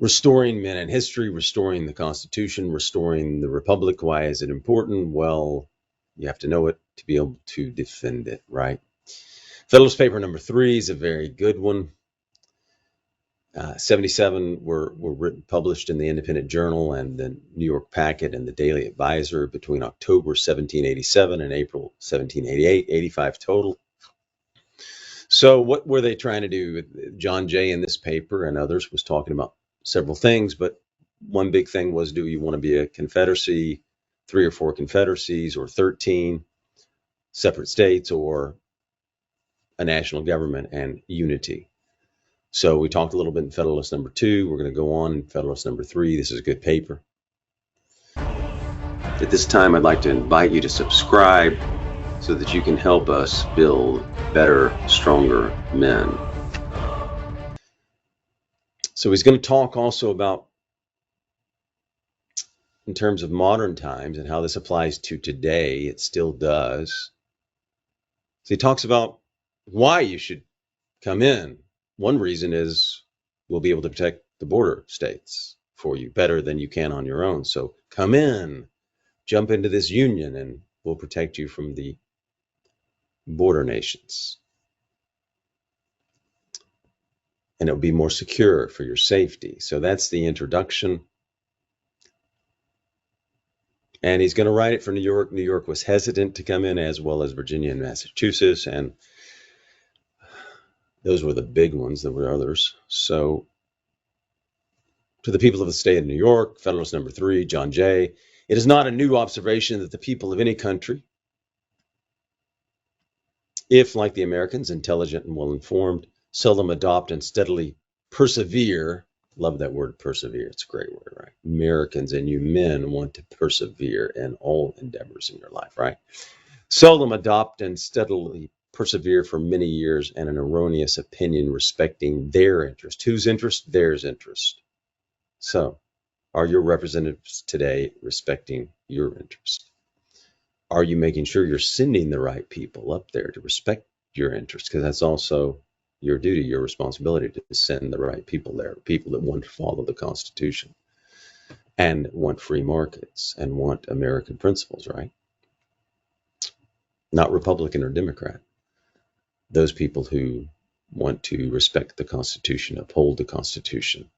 restoring men in history, restoring the Constitution, restoring the Republic. Why is it important? Well, you have to know it to be able to defend it, right? Federalist paper number 3 is a very good one. 77 were written, published in the Independent Journal and the New York Packet and the Daily Advisor between October 1787 and April 1788, 85 total. So what were they trying to do? John Jay in this paper and others was talking about several things, but one big thing was, do you want to be a confederacy, 3 or 4 confederacies, or 13 separate states, or a national government and unity? So we talked a little bit in Federalist number 2. We're going to go on in Federalist number 3. This is a good paper. At this time, I'd like to invite you to subscribe so that you can help us build better, stronger men. So he's going to talk also about, in terms of modern times and how this applies to today. It still does. So he talks about why you should come in. One reason is we'll be able to protect the border states for you better than you can on your own. So come in, jump into this union, and we'll protect you from the border nations. And it'll be more secure for your safety. So that's the introduction. And he's going to write it for New York. New York was hesitant to come in, as well as Virginia and Massachusetts. And those were the big ones. There were others. So to the people of the state of New York, Federalist number 3, John Jay, it is not a new observation that the people of any country, if, like the Americans, intelligent and well-informed, seldom adopt and steadily persevere. Love that word, persevere. It's a great word, right? Americans and you men want to persevere in all endeavors in your life, right? Seldom adopt and steadily persevere for many years and an erroneous opinion respecting their interest. Whose interest? Theirs interest. So, are your representatives today respecting your interest? Are you making sure you're sending the right people up there to respect your interest? Because that's also your duty, your responsibility, to send the right people there, people that want to follow the Constitution and want free markets and want American principles, right? Not Republican or Democrat. Those people who want to respect the Constitution, uphold the Constitution,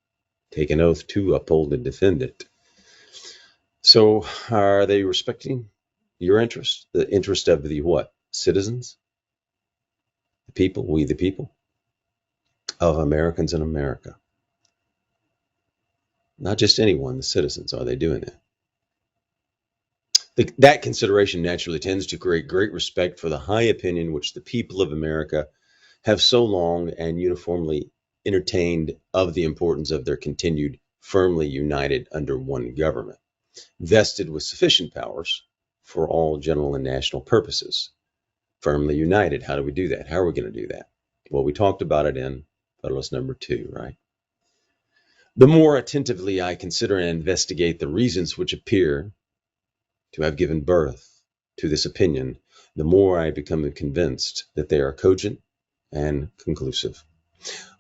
take an oath to uphold and defend it. So are they respecting your interest? The interest of the what? Citizens? The people, we the people of Americans in America. Not just anyone, the citizens. Are they doing that? That consideration naturally tends to create great respect for the high opinion which the people of America have so long and uniformly entertained of the importance of their continued firmly united under one government, vested with sufficient powers for all general and national purposes. Firmly united. How do we do that? How are we going to do that? Well, we talked about it in Federalist number 2, right? The more attentively I consider and investigate the reasons which appear to have given birth to this opinion, the more I become convinced that they are cogent and conclusive.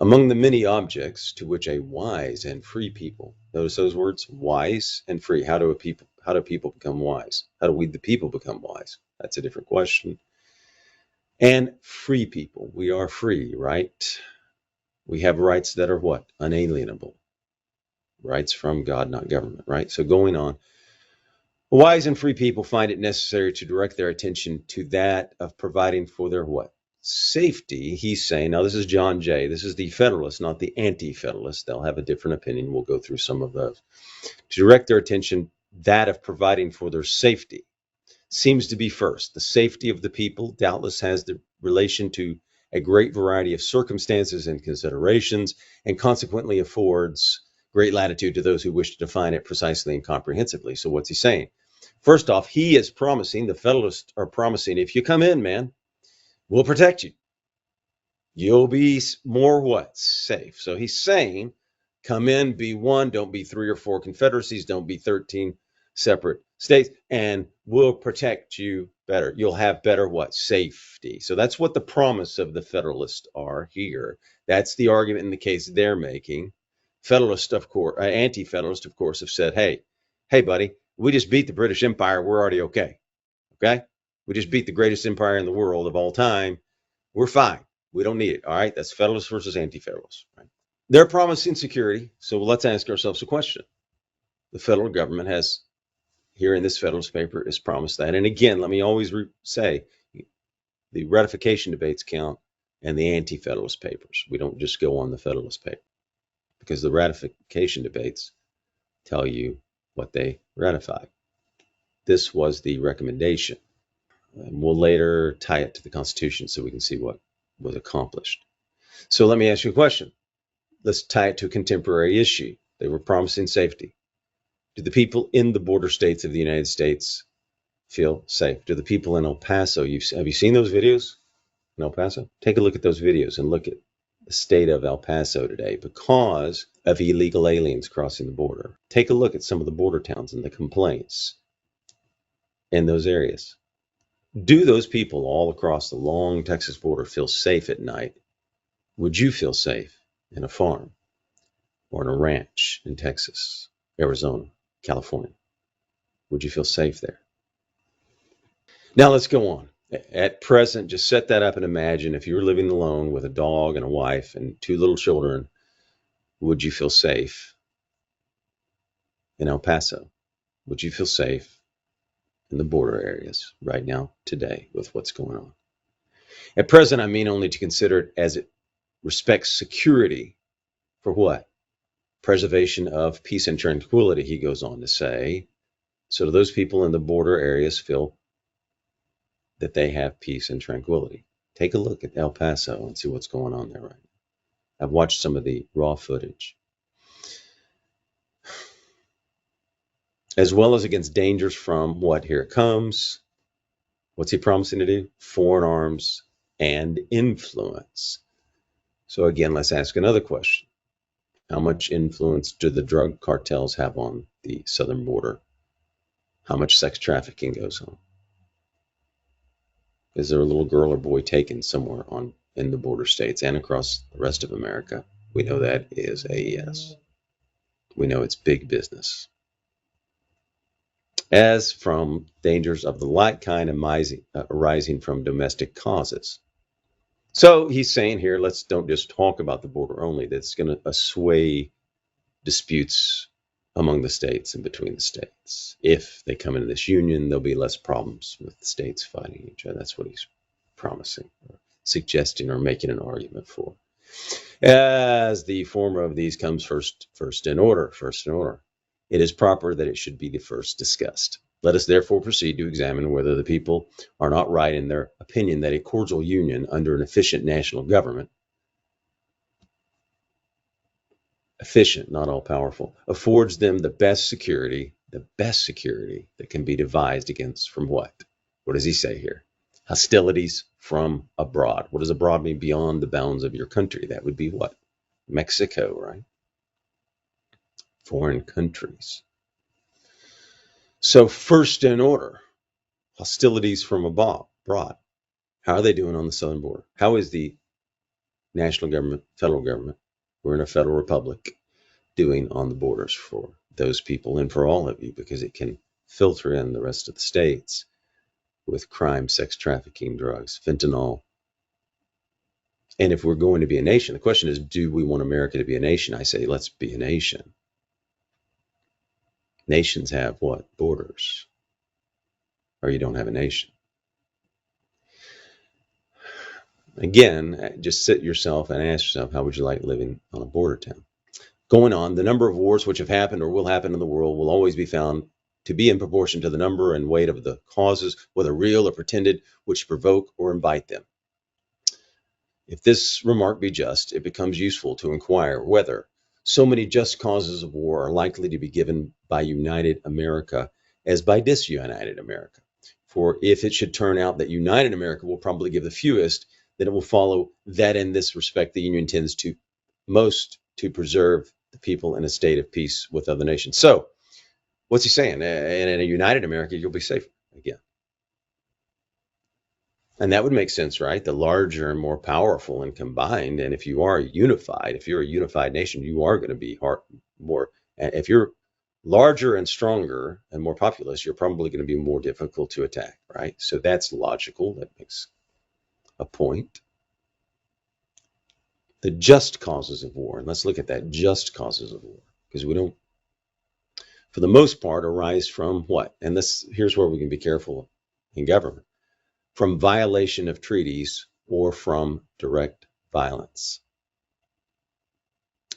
Among the many objects to which a wise and free people, notice those words, wise and free. How do people become wise? How do we the people become wise? That's a different question. And free people, we are free, right? We have rights that are what? Unalienable. Rights from God, not government, right? So going on, wise and free people find it necessary to direct their attention to that of providing for their what? Safety, he's saying. Now, this is John Jay. This is the Federalist, not the Anti-Federalist. They'll have a different opinion. We'll go through some of those. To direct their attention, that of providing for their safety seems to be first. The safety of the people doubtless has the relation to a great variety of circumstances and considerations, and consequently affords great latitude to those who wish to define it precisely and comprehensively. So what's he saying? First off, he is promising, the Federalists are promising, if you come in, man, we'll protect you. You'll be more what? Safe. So he's saying, come in, be one, don't be 3 or 4 confederacies, don't be 13 separate states, and we'll protect you better. You'll have better what? Safety. So that's what the promise of the Federalists are here. That's the argument in the case they're making. Federalist, of course, anti-Federalist, of course, have said, hey, buddy, we just beat the British Empire. We're already okay. Okay? We just beat the greatest empire in the world of all time. We're fine. We don't need it. All right? That's Federalist versus anti-Federalist. Right? They're promising security. So let's ask ourselves a question. The federal government has, here in this Federalist paper, is promised that. And again, let me always say, the ratification debates count and the anti-Federalist papers. We don't just go on the Federalist paper, because the ratification debates tell you what they ratified. This was the recommendation. And we'll later tie it to the Constitution so we can see what was accomplished. So let me ask you a question. Let's tie it to a contemporary issue. They were promising safety. Do the people in the border states of the United States feel safe? Do the people in El Paso, have you seen those videos in El Paso? Take a look at those videos and look at the state of El Paso today because of illegal aliens crossing the border. Take a look at some of the border towns and the complaints in those areas. Do those people all across the long Texas border feel safe at night? Would you feel safe in a farm or in a ranch in Texas, Arizona, California? Would you feel safe there? Now let's go on. At present, just set that up and imagine if you were living alone with a dog and a wife and 2 little children, would you feel safe in El Paso? Would you feel safe in the border areas right now, today, with what's going on? At present, I mean only to consider it as it respects security for what? Preservation of peace and tranquility, he goes on to say. So do those people in the border areas feel that they have peace and tranquility? Take a look at El Paso and see what's going on there right now. I've watched some of the raw footage. As well as against dangers from what? Here it comes. What's he promising to do? Foreign arms and influence. So again, let's ask another question. How much influence do the drug cartels have on the southern border? How much sex trafficking goes on? Is there a little girl or boy taken somewhere in the border states and across the rest of America? We know that is a yes. We know it's big business. As from dangers of the like kind arising from domestic causes. So he's saying here, let's don't just talk about the border only. That's going to assuage disputes among the states and between the states. If they come into this union, there'll be less problems with the states fighting each other. That's what he's promising, or suggesting, or making an argument for. As the former of these comes first in order. It is proper that it should be the first discussed. Let us therefore proceed to examine whether the people are not right in their opinion that a cordial union under an efficient national government, efficient, not all powerful, affords them the best security that can be devised against from what? What does he say here? Hostilities from abroad. What does abroad mean? Beyond the bounds of your country. That would be what? Mexico, right? Foreign countries. So first in order, hostilities from abroad. How are they doing on the southern border? How is the national government, federal government, we're in a federal republic, doing on the borders for those people and for all of you, because it can filter in the rest of the states with crime, sex trafficking, drugs, fentanyl. And if we're going to be a nation, the question is, do we want America to be a nation? I say, let's be a nation. Nations have what? Borders. Or you don't have a nation. Again, just sit yourself and ask yourself, how would you like living on a border town? Going on, the number of wars which have happened or will happen in the world will always be found to be in proportion to the number and weight of the causes, whether real or pretended, which provoke or invite them. If this remark be just, it becomes useful to inquire whether so many just causes of war are likely to be given by united America as by disunited America. For if it should turn out that united America will probably give the fewest, then it will follow that in this respect the Union tends to most to preserve the people in a state of peace with other nations. So, what's he saying? In a united America, you'll be safe again. And that would make sense, right? The larger and more powerful and combined. And if you are unified, if you're a unified nation, you are going to be more. And if you're larger and stronger and more populous, you're probably going to be more difficult to attack, right? So that's logical. That makes a point. The just causes of war. And let's look at that, just causes of war. Because we don't, for the most part, arise from what? And here's where we can be careful in government. From violation of treaties or from direct violence.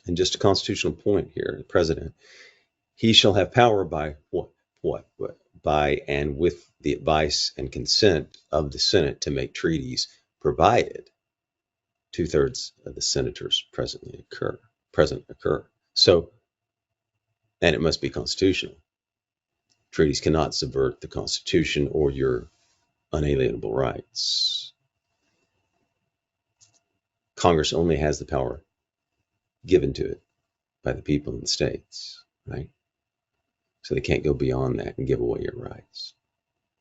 And just a constitutional point here, the president, he shall have power by what? By and with the advice and consent of the Senate to make treaties, provided 2/3 of the senators present occur. So, and it must be constitutional. Treaties cannot subvert the Constitution or your unalienable rights. Congress only has the power given to it by the people in the states, right? So they can't go beyond that and give away your rights.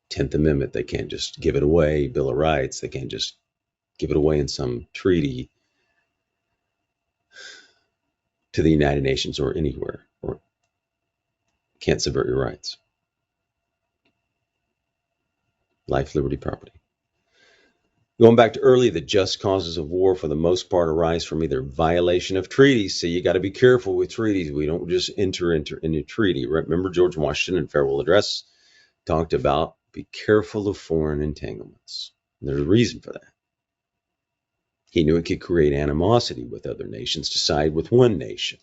10th Amendment, they can't just give it away. Bill of Rights, they can't just give it away in some treaty to the United Nations or anywhere, or can't subvert your rights. Life, liberty, property. Going back to earlier, the just causes of war for the most part arise from either violation of treaties. So you got to be careful with treaties. We don't just enter into a treaty. Remember George Washington in Farewell Address talked about be careful of foreign entanglements. And there's a reason for that. He knew it could create animosity with other nations to side with one nation.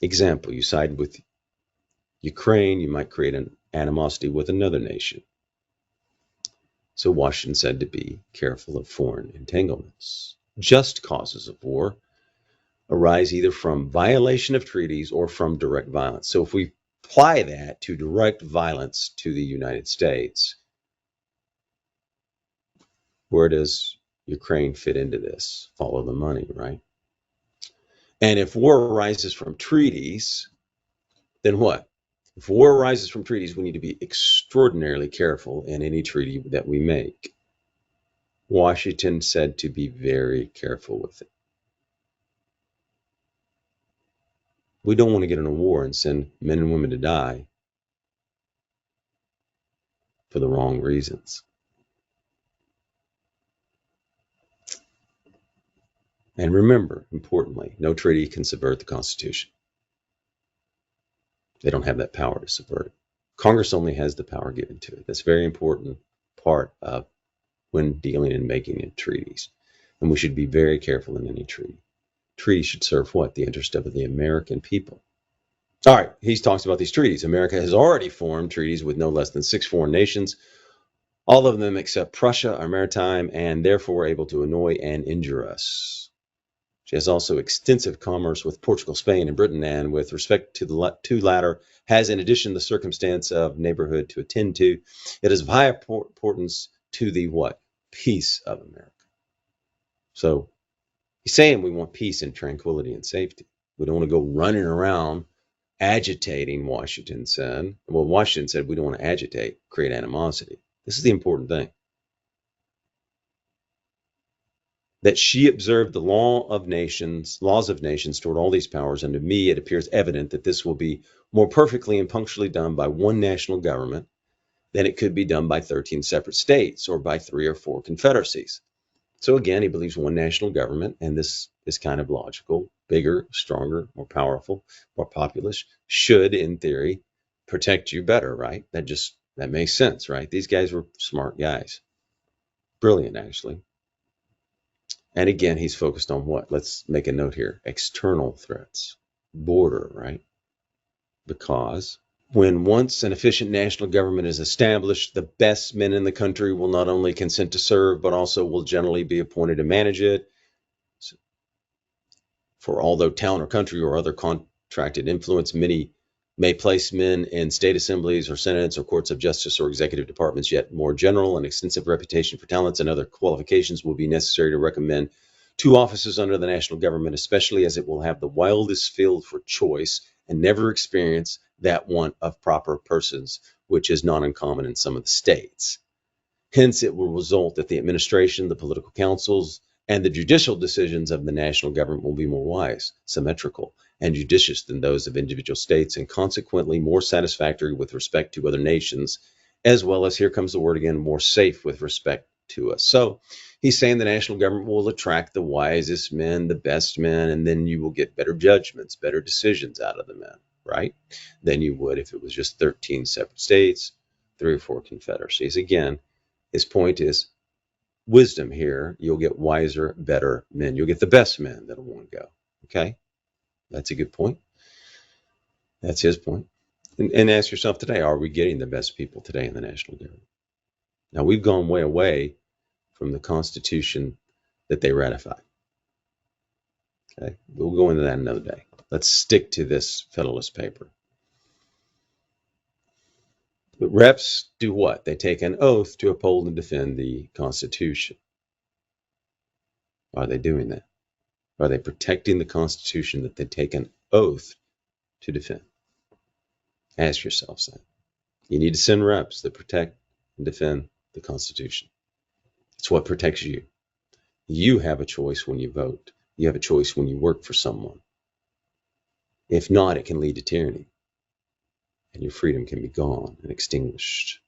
Example, you side with Ukraine, you might create an animosity with another nation. So Washington said to be careful of foreign entanglements. Just causes of war arise either from violation of treaties or from direct violence. So if we apply that to direct violence to the United States, where does Ukraine fit into this? Follow the money, right? And if war arises from treaties, then what? If war arises from treaties, we need to be extraordinarily careful in any treaty that we make. Washington said to be very careful with it. We don't want to get in a war and send men and women to die for the wrong reasons. And remember, importantly, no treaty can subvert the Constitution. They don't have that power to subvert it. Congress only has the power given to it. That's a very important part of when dealing and making treaties. And we should be very careful in any treaty. Treaty should serve what? The interest of the American people. All right, he talks about these treaties. America has already formed treaties with no less than 6 foreign nations. All of them except Prussia are maritime and therefore able to annoy and injure us. She has also extensive commerce with Portugal, Spain, and Britain, and with respect to the two latter, has in addition the circumstance of neighborhood to attend to. It is of high importance to the what? Peace of America. So he's saying we want peace and tranquility and safety. We don't want to go running around agitating, Washington said. Well, Washington said we don't want to agitate, create animosity. This is the important thing. That she observed the laws of nations toward all these powers, and to me it appears evident that this will be more perfectly and punctually done by one national government than it could be done by 13 separate states or by 3 or 4 confederacies. So again, he believes one national government, and this is kind of logical. Bigger, stronger, more powerful, more populous, should, in theory, protect you better, right? That makes sense, right? These guys were smart guys. Brilliant, actually. And again, he's focused on what? Let's make a note here. External threats. Border, right? Because when once an efficient national government is established, the best men in the country will not only consent to serve, but also will generally be appointed to manage it. For although town or country or other contracted influence, many may place men in state assemblies or senates or courts of justice or executive departments, yet more general and extensive reputation for talents and other qualifications will be necessary to recommend to offices under the national government, especially as it will have the wildest field for choice and never experience that want of proper persons, which is not uncommon in some of the states. Hence, it will result that the administration, the political councils, and the judicial decisions of the national government will be more wise, symmetrical, and judicious than those of individual states, and consequently more satisfactory with respect to other nations, as well as, here comes the word again, more safe with respect to us. So he's saying the national government will attract the wisest men, the best men, and then you will get better judgments, better decisions out of the men, right? Than you would if it was just 13 separate states, 3 or 4 confederacies. Again, his point is wisdom here. You'll get wiser, better men. You'll get the best men that'll want to go. Okay? That's a good point. That's his point. And ask yourself today, are we getting the best people today in the national government? Now, we've gone way away from the Constitution that they ratified. Okay? We'll go into that another day. Let's stick to this Federalist paper. But reps do what? They take an oath to uphold and defend the Constitution. Are they doing that? Are they protecting the Constitution that they take an oath to defend? Ask yourselves that. You need to send reps that protect and defend the Constitution. It's what protects you. You have a choice when you vote. You have a choice when you work for someone. If not, it can lead to tyranny, and your freedom can be gone and extinguished.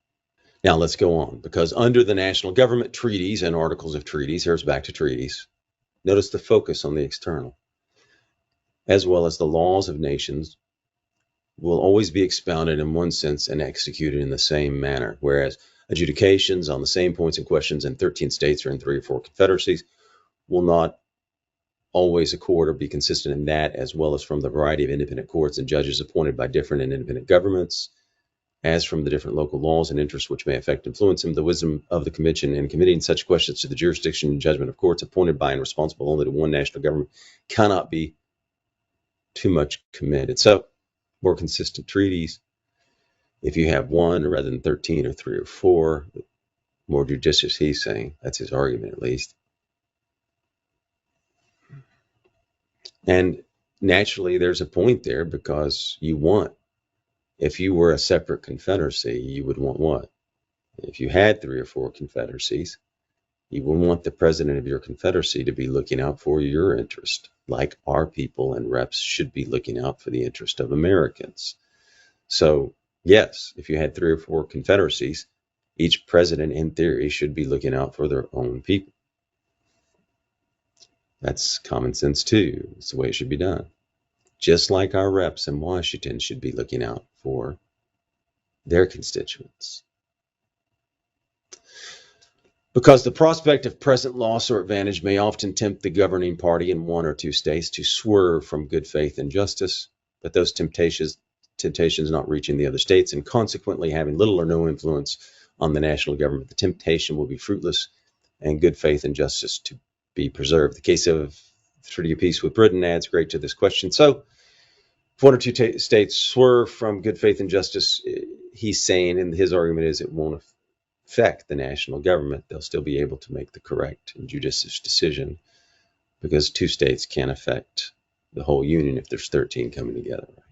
Now let's go on, because under the national government, treaties and articles of treaties, here's back to treaties. Notice the focus on the external, as well as the laws of nations, will always be expounded in one sense and executed in the same manner, whereas adjudications on the same points and questions in 13 states or in 3 or 4 confederacies will not always accord or be consistent in that, as well as from the variety of independent courts and judges appointed by different and independent governments, as from the different local laws and interests which may affect and influence them. The wisdom of the convention in committing such questions to the jurisdiction and judgment of courts appointed by and responsible only to one national government cannot be too much commended. So, more consistent treaties, if you have 1 rather than 13 or 3 or 4, more judicious, he's saying. That's his argument, at least. And naturally, there's a point there, because you want, if you were a separate confederacy, you would want what? If you had 3 or 4 confederacies, you would want the president of your confederacy to be looking out for your interest, like our people and reps should be looking out for the interest of Americans. So, yes, if you had 3 or 4 confederacies, each president, in theory, should be looking out for their own people. That's common sense, too. It's the way it should be done. Just like our reps in Washington should be looking out for their constituents. Because the prospect of present loss or advantage may often tempt the governing party in 1 or 2 states to swerve from good faith and justice, but those temptations not reaching the other states and consequently having little or no influence on the national government, the temptation will be fruitless and good faith and justice to be preserved. The case of the Treaty of Peace with Britain adds great to this question. So, if 1 or 2 states swerve from good faith and justice, he's saying, and his argument is, it won't affect the national government. They'll still be able to make the correct and judicious decision, because 2 states can't affect the whole union if there's 13 coming together. Right?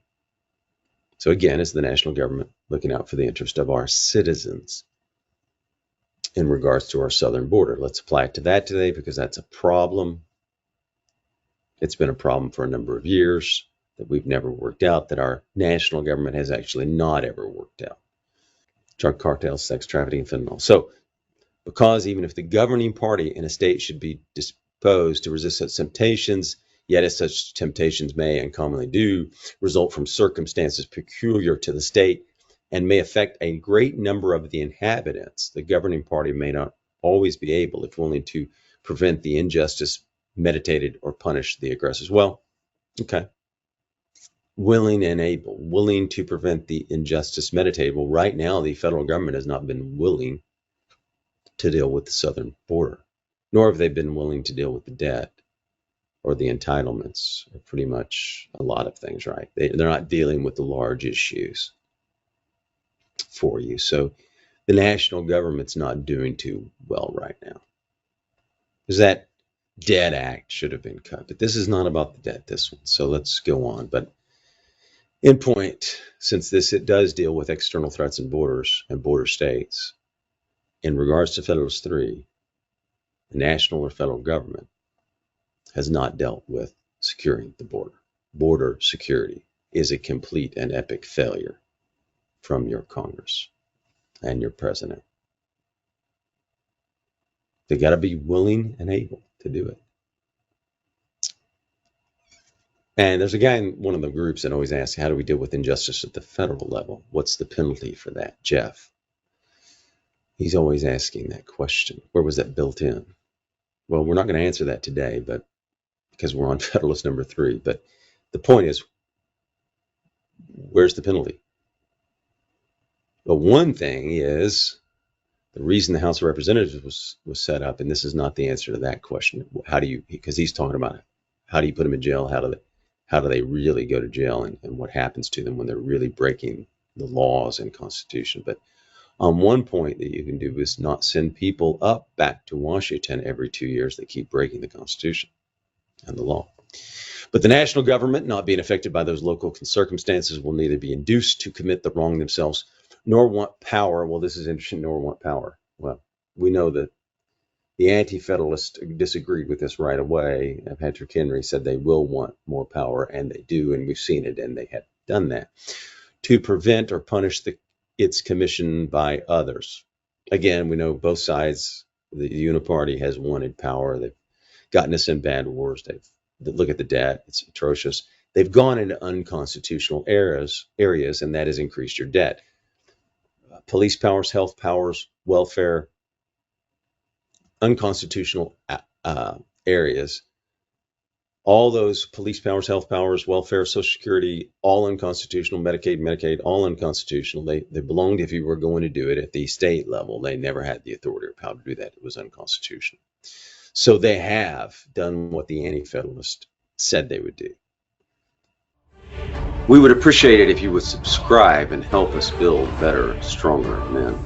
So again, it's the national government looking out for the interest of our citizens in regards to our southern border. Let's apply it to that today, because that's a problem. It's been a problem for a number of years that we've never worked out, that our national government has actually not ever worked out. Drug cartels, sex trafficking, and fentanyl. So, because even if the governing party in a state should be disposed to resist such temptations, yet as such temptations may and commonly do result from circumstances peculiar to the state and may affect a great number of the inhabitants, the governing party may not always be able, if willing, to prevent the injustice meditated or punish the aggressors. Well, okay. Willing and able, willing to prevent the injustice meditated. Well, right now, the federal government has not been willing to deal with the southern border, nor have they been willing to deal with the debt or the entitlements, or pretty much a lot of things, right? They're not dealing with the large issues for you. So the national government's not doing too well right now. Because that debt act should have been cut, but this is not about the debt, this one. So let's go on. But in point, since it does deal with external threats and borders and border states, in regards to Federalist 3, the national or federal government has not dealt with securing the border. Border security is a complete and epic failure from your Congress and your president. They got to be willing and able to do it. And there's a guy in one of the groups that always asks, how do we deal with injustice at the federal level? What's the penalty for that? Jeff. He's always asking that question. Where was that built in? Well, we're not going to answer that today, but because we're on Federalist number 3. But the point is, where's the penalty? But one thing is, the reason the House of Representatives was set up, and this is not the answer to that question. How do you, because he's talking about it, how do you put them in jail? How do they really go to jail, and what happens to them when they're really breaking the laws and Constitution? But one point that you can do is not send people up back to Washington every 2 years that keep breaking the Constitution and the law. But the national government, not being affected by those local circumstances, will neither be induced to commit the wrong themselves nor want power. Well, this is interesting, nor want power. Well, we know that the anti-federalists disagreed with this right away. Patrick Henry said they will want more power, and they do, and we've seen it, and they have done that, to prevent or punish its commission by others. Again, we know both sides. The Uniparty has wanted power. They've gotten us in bad wars. Look at the debt. It's atrocious. They've gone into unconstitutional areas, and that has increased your debt. Police powers, health powers, welfare, unconstitutional areas. All those police powers, health powers, welfare, Social Security, all unconstitutional. Medicaid, all unconstitutional. They belonged, if you were going to do it at the state level. They never had the authority or power to do that. It was unconstitutional. So they have done what the Anti-Federalists said they would do. We would appreciate it if you would subscribe and help us build better, stronger men.